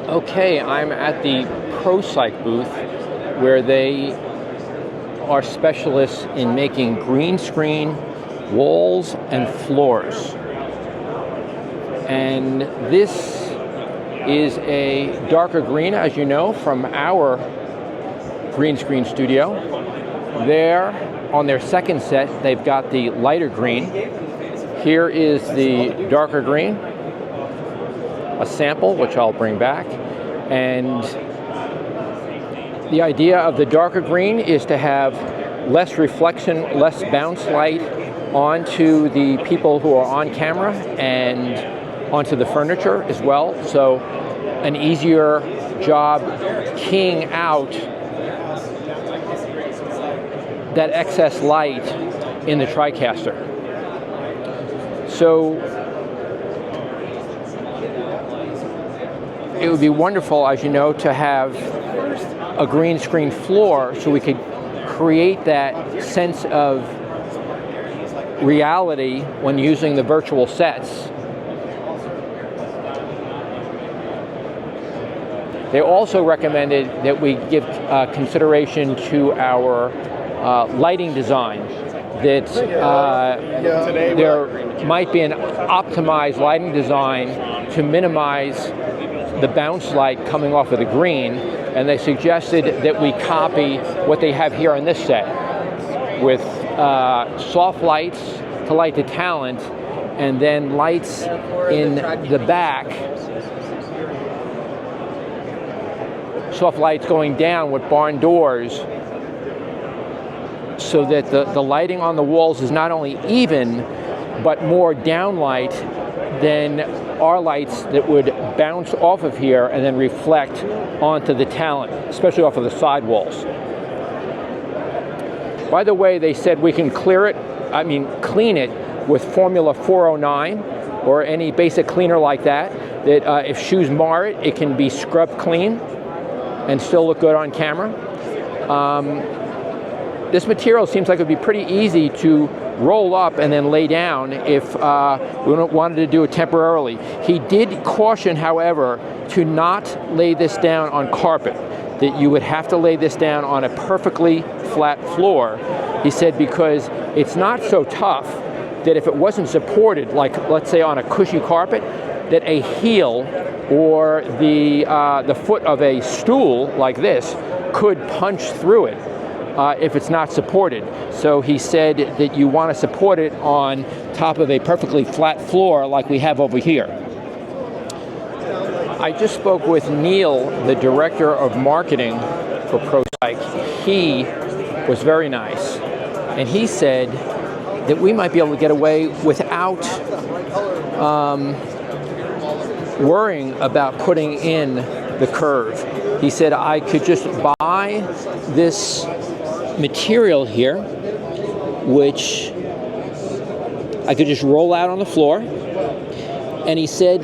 Okay, I'm at the ProPsych booth where they are specialists in making green screen walls and floors. And this is a darker green, as you know, from our green screen studio. There, on their second set, they've got the lighter green. Here is the darker green, a sample, which I'll bring back. And the idea of the darker green is to have less reflection, less bounce light onto the people who are on camera and onto the furniture as well. So an easier job keying out that excess light in the TriCaster. So it would be wonderful, as you know, to have a green screen floor so we could create that sense of reality when using the virtual sets. They also recommended that we give consideration to our lighting design, that there might be an optimized lighting design to minimize the bounce light coming off of the green, and they suggested that we copy what they have here on this set with soft lights to light the talent, and then lights in the back, soft lights going down with barn doors, so that the lighting on the walls is not only even, but more downlight than our lights that would bounce off of here and then reflect onto the talent, especially off of the side walls. By the way, they said we can clean it with Formula 409 or any basic cleaner like that, that if shoes mar it, it can be scrubbed clean and still look good on camera. This material seems like it would be pretty easy to roll up and then lay down if we wanted to do it temporarily. He did caution, however, to not lay this down on carpet, that you would have to lay this down on a perfectly flat floor. He said because it's not so tough that if it wasn't supported, like let's say on a cushy carpet, that a heel or the foot of a stool like this could punch through it. If it's not supported. So he said that you want to support it on top of a perfectly flat floor like we have over here. I just spoke with Neil, the director of marketing for ProPsych. He was very nice, and he said that we might be able to get away without worrying about putting in the curve. He said I could just buy this material here, which I could just roll out on the floor. And he said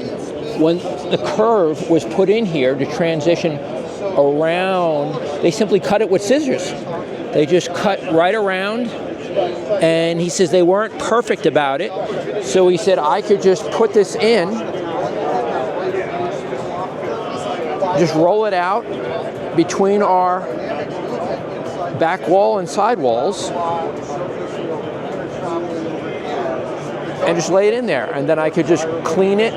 when the curve was put in here to transition around, they simply cut it with scissors. They just cut right around, and he says they weren't perfect about it. So he said I could just put this in, just roll it out between our back wall and side walls, and just lay it in there. And then I could just clean it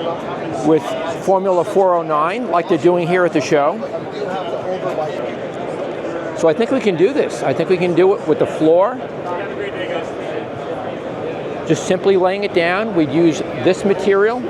with Formula 409 like they're doing here at the show. So I think we can do this. I think we can do it with the floor. Just simply laying it down. We'd use this material